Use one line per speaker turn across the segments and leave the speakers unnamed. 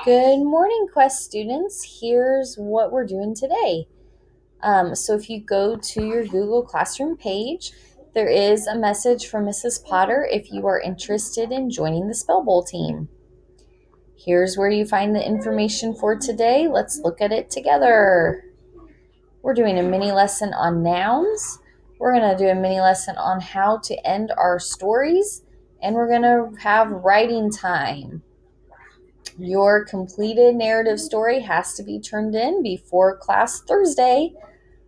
Good morning, Quest students. Here's what we're doing today. So if you go to your Google Classroom page, there is a message from Mrs. Potter if you are interested in joining the Spell Bowl team. Here's where you find the information for today. Let's look at it together. We're doing a mini lesson on nouns. We're going to do a mini lesson on how to end our stories, and we're going to have writing time. Your completed narrative story has to be turned in before class Thursday.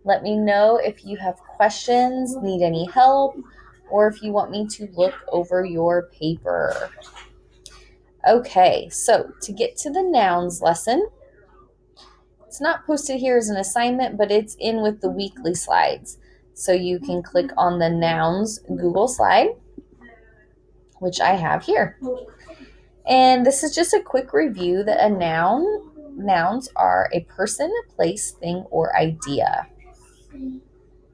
Let me know if you have questions, need any help, or if you want me to look over your paper. Okay, so to get to the nouns lesson, it's not posted here as an assignment, but it's in with the weekly slides. So you can click on the nouns Google slide, which I have here. And this is just a quick review that nouns are a person, place, thing, or idea.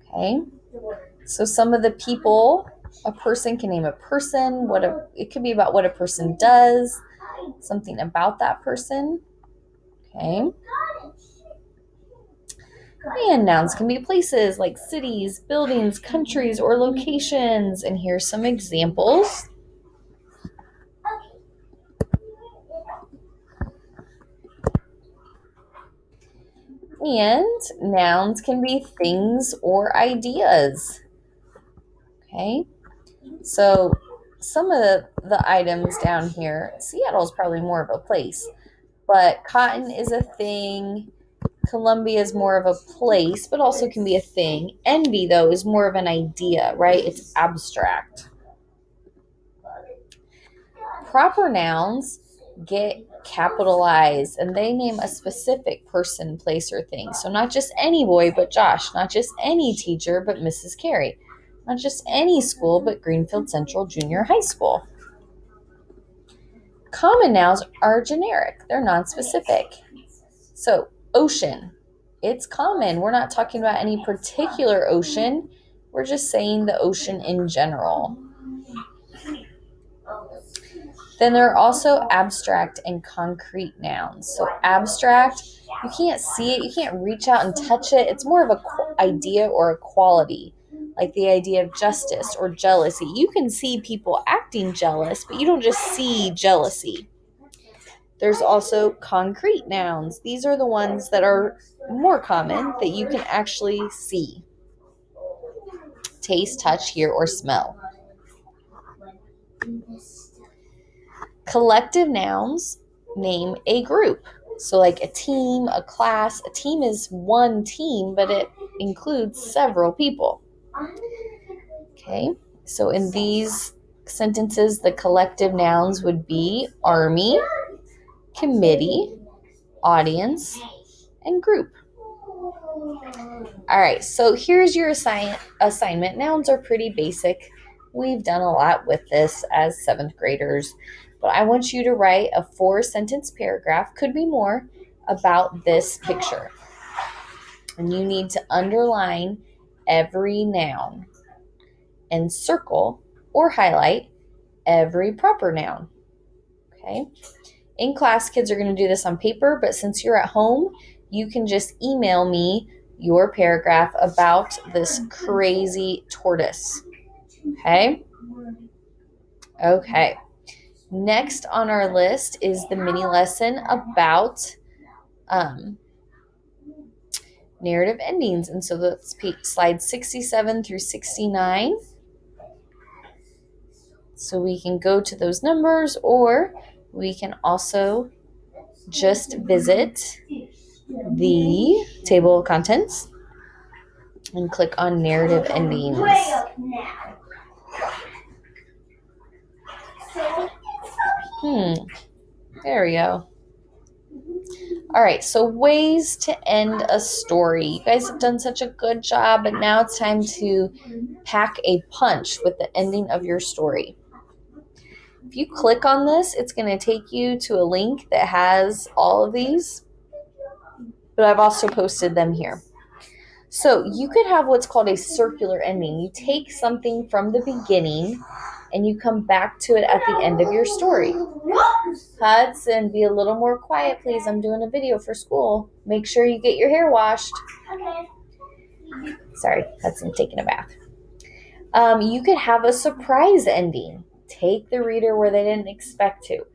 Okay. So some of the people, a person can name a person, it could be about what a person does, something about that person. Okay. And nouns can be places like cities, buildings, countries, or locations. And here's some examples. And nouns can be things or ideas. Okay. So some of the items down here, Seattle is probably more of a place, but cotton is a thing. Columbia is more of a place, but also can be a thing. Envy, though, is more of an idea, right? It's abstract. Proper nouns get capitalized and they name a specific person, place, or thing. So not just any boy, but Josh. Not just any teacher, but Mrs. Carey. Not just any school, but Greenfield Central Junior High School. Common nouns are generic. They're non-specific. So ocean, it's common. We're not talking about any particular ocean. We're just saying the ocean in general. Then there are also abstract and concrete nouns. So abstract, you can't see it, you can't reach out and touch it. It's more of an idea or a quality, like the idea of justice or jealousy. You can see people acting jealous, but you don't just see jealousy. There's also concrete nouns. These are the ones that are more common that you can actually see, taste, touch, hear, or smell. Collective nouns name a group. So like a team, a class. A team is one team, but it includes several people. Okay, so in these sentences, the collective nouns would be army, committee, audience, and group. All right, so here's your assignment. Nouns are pretty basic. We've done a lot with this as seventh graders, but I want you to write a 4-sentence paragraph, could be more, about this picture. And you need to underline every noun and circle or highlight every proper noun. Okay? In class, kids are going to do this on paper, but since you're at home, you can just email me your paragraph about this crazy tortoise. Okay? Okay. Next on our list is the mini lesson about narrative endings. And so that's slides 67 through 69. So we can go to those numbers, or we can also just visit the table of contents and click on narrative endings. There we go. All right, so ways to end a story. You guys have done such a good job, but now it's time to pack a punch with the ending of your story. If you click on this, it's going to take you to a link that has all of these, but I've also posted them here. So you could have what's called a circular ending. You take something from the beginning and you come back to it at the end of your story. Hudson, be a little more quiet, please. I'm doing a video for school. Make sure you get your hair washed.
Okay.
Sorry, Hudson taking a bath. You could have a surprise ending. Take the reader where they didn't expect to.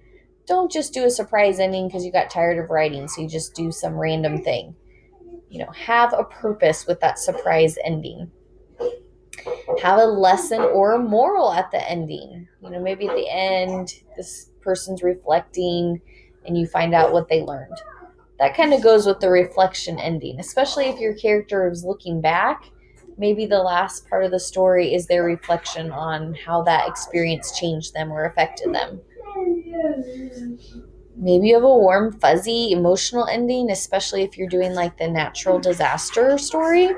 Don't just do a surprise ending because you got tired of writing, so you just do some random thing. Have a purpose with that surprise ending. Have a lesson or a moral at the ending. Maybe at the end, this person's reflecting and you find out what they learned. That kind of goes with the reflection ending, especially if your character is looking back. Maybe the last part of the story is their reflection on how that experience changed them or affected them. Maybe you have a warm, fuzzy, emotional ending, especially if you're doing like the natural disaster story.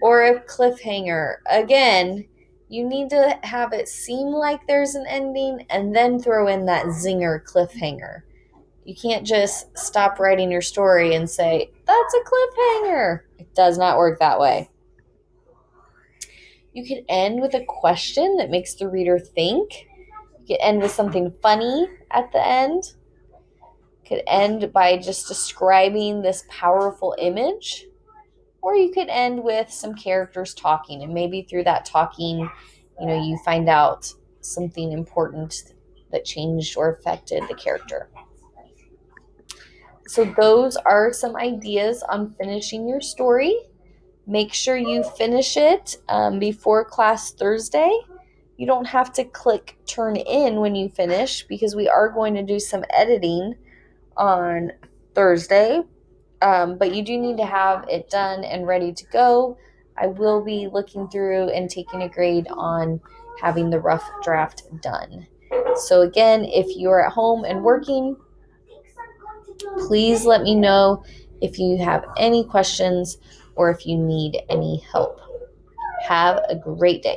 Or a cliffhanger. Again, you need to have it seem like there's an ending and then throw in that zinger cliffhanger. You can't just stop writing your story and say, that's a cliffhanger. It does not work that way. You could end with a question that makes the reader think. You could end with something funny at the end. You could end by just describing this powerful image. Or you could end with some characters talking, and maybe through that talking, you find out something important that changed or affected the character. So those are some ideas on finishing your story. Make sure you finish it before class Thursday. You don't have to click turn in when you finish because we are going to do some editing on Thursday. But you do need to have it done and ready to go. I will be looking through and taking a grade on having the rough draft done. So again, if you're at home and working, please let me know if you have any questions or if you need any help. Have a great day.